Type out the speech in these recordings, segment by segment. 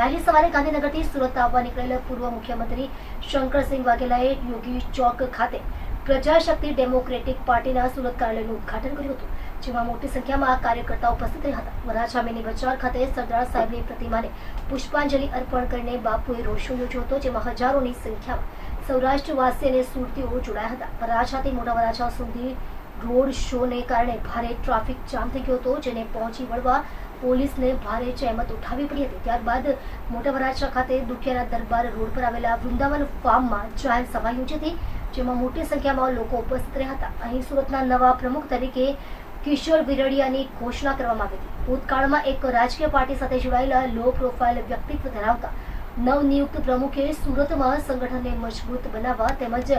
વહેલી સવારે ગાંધીનગરથી સુરત આવવા નીકળેલા પૂર્વ મુખ્યમંત્રી શંકરસિંહ વાઘેલાએ યોગી ચોક ખાતે પ્રજાશક્તિ ડેમોક્રેટિક પાર્ટીના સુરત કાર્યાલયનું ઉદ્ઘાટન કર્યું હતું, જેમાં મોટી સંખ્યામાં કાર્યકર્તાઓ ઉપસ્થિત રહ્યા હતા. વરાછા મિની બજાર ખાતે સરદાર સાહેબની પ્રતિમાને પુષ્પાંજલિ અર્પણ કરીને બાપુએ રોડ શો યોજ્યો હતો, જેમાં હજારોની સંખ્યામાં સૌરાષ્ટ્રવાસી અને સુરતીઓ જોડાયા હતા. વરાછાથી મોટા વરાછા સુધી રોડ શોને કારણે ભારે ટ્રાફિક જામ થઈ ગયો હતો, જેને પહોંચી વળવા પોલીસને ભારે જહેમત ઉઠાવવી પડી હતી. ત્યારબાદ મોટા વરાછા ખાતે દુખિયાના દરબાર રોડ પર આવેલા વૃંદાવન ફાર્મમાં જાહેર સભા યોજી હતી, જેમાં મોટી સંખ્યામાં લોકો ઉપસ્થિત રહ્યા હતા. અહીં સુરતના નવા પ્રમુખ તરીકે કિશોર વિરડિયાની ઘોષણા કરવામાં આવી હતી. ભૂતકાળમાં એક રાજકીય પાર્ટી સાથે જોડાયેલા લો પ્રોફાઇલ વ્યક્તિત્વ ધરાવતા નવનિયુક્ત પ્રમુખે સુરતમાં સંગઠનને મજબૂત બનાવવા તેમજ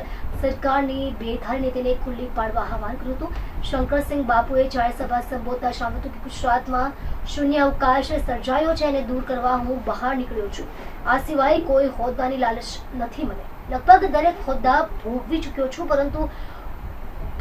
સરકારની બેધારી નીતિને ખુલ્લી પાડવા આહવાન કર્યું હતું. શંકરસિંહ બાપુએ જાહેર સભા સંબોધતા જણાવ્યું હતું કે ગુજરાતમાં શૂન્ય અવકાશ સર્જાયો છે અને દૂર કરવા હું બહાર નીકળ્યો છું. આ સિવાય કોઈ હોદ્દાની લાલચ નથી મને. લગભગ દરેક હોદ્દા ભોગવી ચૂક્યો છું, પરંતુ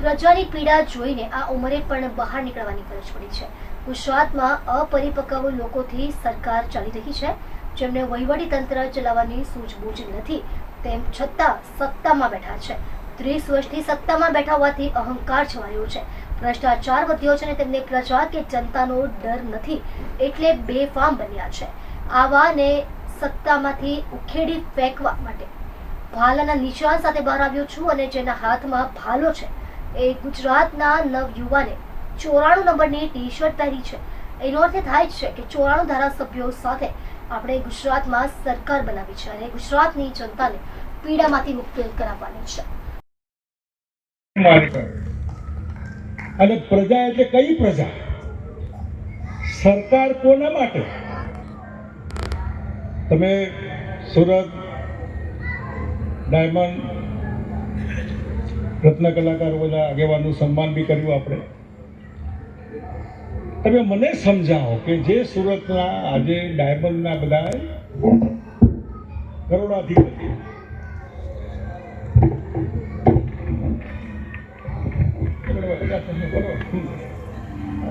પ્રજાની પીડા જોઈને આ ઉંમરે પણ બહાર નીકળવાની ફરજ પડી છે. ગુજરાતમાં અપરિપક્વ લોકોથી સરકાર ચાલી રહી છે, જેમને વહીવટી તંત્ર ચલાવવાની સૂઝબૂઝ નથી, તેમ છતાં સત્તામાં બેઠા છે. 30 વર્ષથી સત્તામાં બેઠા હોવાથી અહંકાર છવાયો છે, ભ્રષ્ટાચાર વધ્યો છે અને તેમને પ્રજા કે જનતાનો ડર નથી, એટલે બેફામ બન્યા છે. આવાને સત્તામાંથી ઉખેડી ફેંકવા માટે ભાલાના નિશાન સાથે બહાર આવ્યો છું અને જેના હાથમાં ભાલો છે એ ગુજરાતના નવયુવાને 94 નંબરની ટી-શર્ટ પહેરી છે. એનો અર્થ થાય છે કે 94 ધારાસભ્યો સાથે આપણે ગુજરાતમાં સરકાર બનાવી છે અને ગુજરાતની જનતાને પીડામાંથી મુક્ત કરાવવાની છે. અને પ્રજા એટલે કઈ પ્રજા? સરકાર કોના માટે? તમે સુરત ડાયમંડ રત્ન કલાકારો બધા આગેવાનનું સન્માન બી કર્યું આપણે. તમે મને સમજાવો કે જે સુરતના આજે ડાયમંડના બધા કરોડાધિપતિ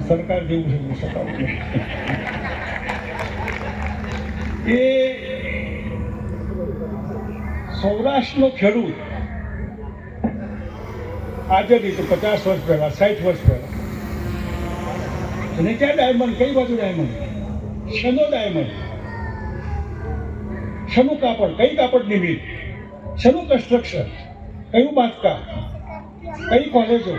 સરકાર જેવું છે એ સૌરાષ્ટ્રનો ખેડૂત આજે નહીં તો 50 વર્ષ પહેલા 60 વર્ષ પહેલા અને ક્યાં ડાયમંડ? કઈ બાજુ ડાયમંડ? શેનો ડાયમંડ? શેનું કાપડ? કઈ કાપડની મિલ? શેનું કન્સ્ટ્રક્શન? કયું બાંધકામ? કઈ કોલેજો?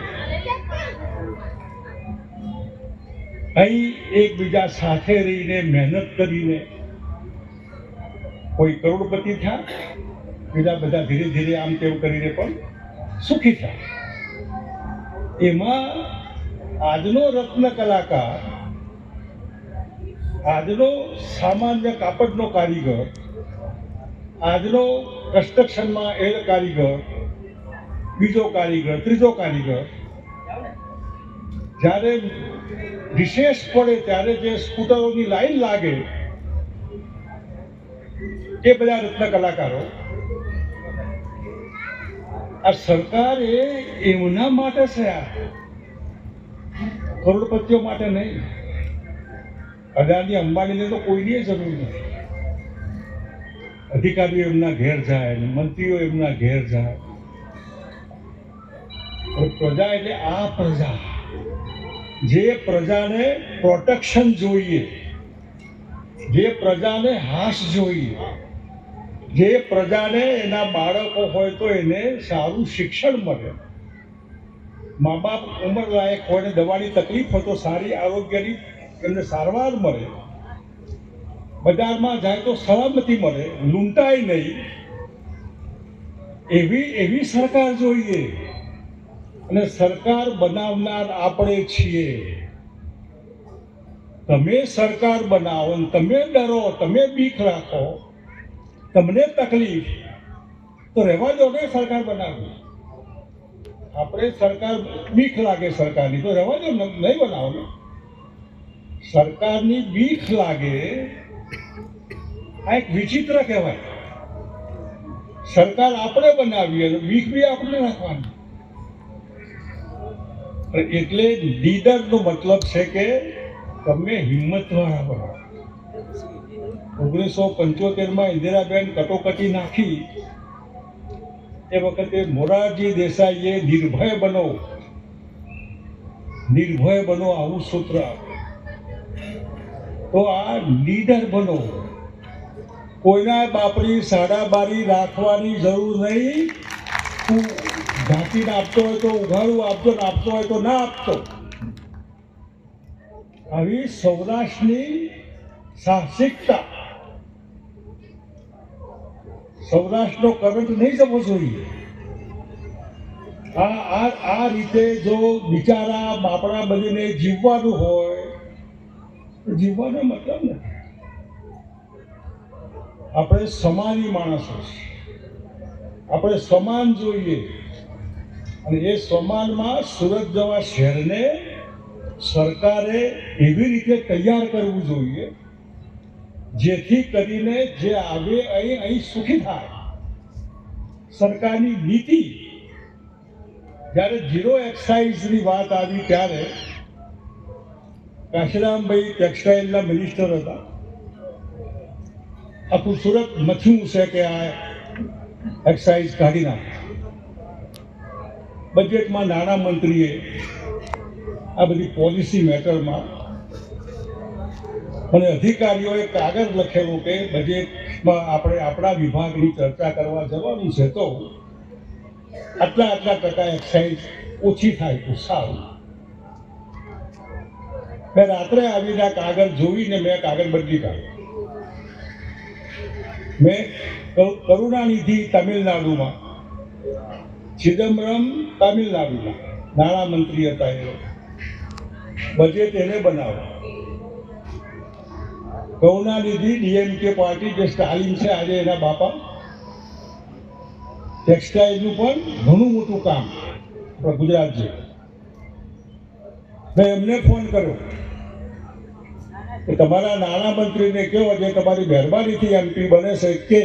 અહીં એકબીજા સાથે રહીને મહેનત કરીને કોઈ કરોડપતિ થયા, બીજા બધા ધીરે ધીરે આમ તેમ કરીને પણ સુખી થયા. એમાં આજનો રત્ન કલાકાર, આજનો સામાન્ય કાપડનો કારીગર, આજનો કન્સ્ટ્રક્શનમાં એડ કારીગર, બીજો કારીગર, ત્રીજો કારીગર, જ્યારે વિશેષ પડે ત્યારે જે સ્કૂટરોની લાઈન લાગે એ બધા રત્ન કલાકારો. આ સરકાર એમના માટે છે, આ કરોડપતિઓ માટે નહીં. અદાની અંબાણીને તો કોઈની જરૂર નથી. અધિકારીઓ એમના ઘેર જાય, મંત્રીઓ એમના ઘેર જાય. પ્રજા એટલે આ પ્રજા, જે પ્રજાને પ્રોટેક્શન જોઈએ, જે પ્રજાને હાશ જોઈએ, જે પ્રજાને એના બાળકો હોય તો એને સારું શિક્ષણ મળે, મા બાપ ઉંમર લાયક હોય ને દવાની તકલીફ હોય તો સારી આરોગ્યની એમને સારવાર મળે, બજારમાં જાય તો સલામતી મળે, લૂંટાય નહીં, એવી સરકાર જોઈએ. અને સરકાર બનાવનાર આપણે છીએ. તમે સરકાર બનાવો, તમે ડરો, તમે બીક રાખો, તમને તકલીફ, તો રહેવા દો ને સરકાર બનાવવી. આપણે સરકાર બીક લાગે સરકારની તો રહેવા દો, નહીં બનાવો ને. સરકારની બીક લાગે આ એક વિચિત્ર કહેવાય. સરકાર આપણે બનાવીએ, બીક બી આપણે રાખવાની. એટલે લીડરનો મતલબ છે કે તમે હિંમતવાળા બનો. 1975 ઇન્દિરાબેન કટોકટી નાખી એ વખતે મોરારજી દેસાઈએ નિર્ભય બનો આવું સૂત્ર આપ્યું. તો આ લીડર બનો, કોઈના બાપની સાડાબારી રાખવાની જરૂર નહીં. તું ઢાંકીને આપતો હોય તો ઉઘાડું આપજો, ને આપતો હોય તો ના આપતો. આવી સૌરાષ્ટ્રની સાહસિકતા, સૌરાષ્ટ્રનો કરંટ નહીં જવો જોઈએ. આ રીતે જો બિચારા બાપડા બનીને જીવવાનું હોય તો જીવવાનો મતલબ નથી. આપણે સમાની માણસો છીએ, આપણે સમાન જોઈએ. અને એ સમાનમાં સુરત જેવા શહેરને સરકારે એવી રીતે તૈયાર કરવું જોઈએ જેથી કરીને જે આવે અહીં સુખી થાય. સરકારની નીતિ, જ્યારે ઝીરો એક્સાઇઝની વાત આવી ત્યારે કાશીરામભાઈ ટેક્સટાઇલના મિનિસ્ટર હતા. આખું સુરત મથ્યું છે કે આ એક્સાઇઝ કાઢી નાખે. બજેટમાં નાણામંત્રીએ આ બધી પોલિસી મેટરમાં અને અધિકારીઓએ કાગળ લખેલું કે બજેટમાં આપણે આપણા વિભાગની ચર્ચા કરવા જવાનું છે તો આટલા ટકા એક્સાઇઝ ઓછી થાય તો સારું. મેં રાત્રે આવીને કાગળ જોઈને મેં કાગળ બદલી કાઢ્યો. મેં કરુણાનિધિ તમિલનાડુમાં, ચિદમ્બરમ તમિલનાડુમાં નાણામંત્રી હતા. એ બજેટ એને બનાવ્યું. કરુણાનિધિ ડીએમકે પાર્ટી જે સ્ટાલિન છે આજે એના બાપા, ટેક્સટાઇલનું પણ ઘણું મોટું કામ આપણા ગુજરાત છે. મેં એમને ફોન કર્યો કે તમારા નાણામંત્રીને કહો જે તમારી મહેરબાનીથી એમપી બને છે કે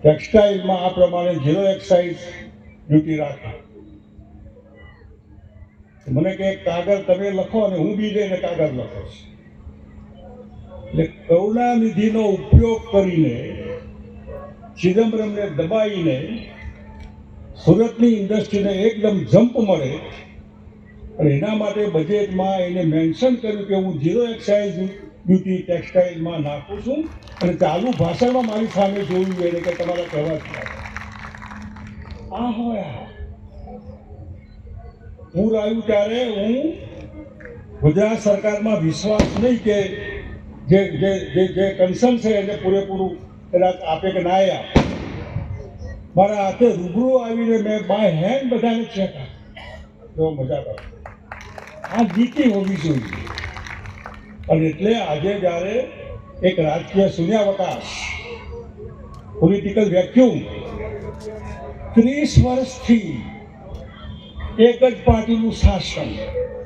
ટેક્સટાઇલમાં આ પ્રમાણે ઝીરો એક્સાઇઝ ડ્યુટી રાખે. મને કે કાગળ તમે લખો અને હું બી જઈને કાગળ લખીશ. એટલે કરુણાનિધિનો ઉપયોગ કરીને ચિદમ્બરમને દબાઈને સુરતની ઇન્ડસ્ટ્રીને એકદમ જમ્પ મળે અને એના માટે બજેટમાં એને મેન્શન કર્યું કે હું ઝીરો એક્સાઇઝ ડ્યુટી ટેક્સટાઇલમાં નાખું છું. અને ચાલુ ભાષણમાં મારી સામે જોયું એને કે તમારા કહેવા આ હોય. પૂર આવ્યું ત્યારે હું ગુજરાત સરકારમાં વિશ્વાસ નહીં કે જે કન્સર્ન છે એને પૂરેપૂરું કદાચ આપે કે ના આપે. મારા હાથે રૂબરૂ આવીને મેં બાય હેન્ડ બધાને ચેક આપ્યો. મજા કરો. આ નીતિ હોવી જોઈએ. અને એટલે આજે જ્યારે એક રાજકીય શૂન્યાવકાશ, પોલિટિકલ વેક્યુમ, 30 વર્ષથી એક જ પાર્ટીનું શાસન,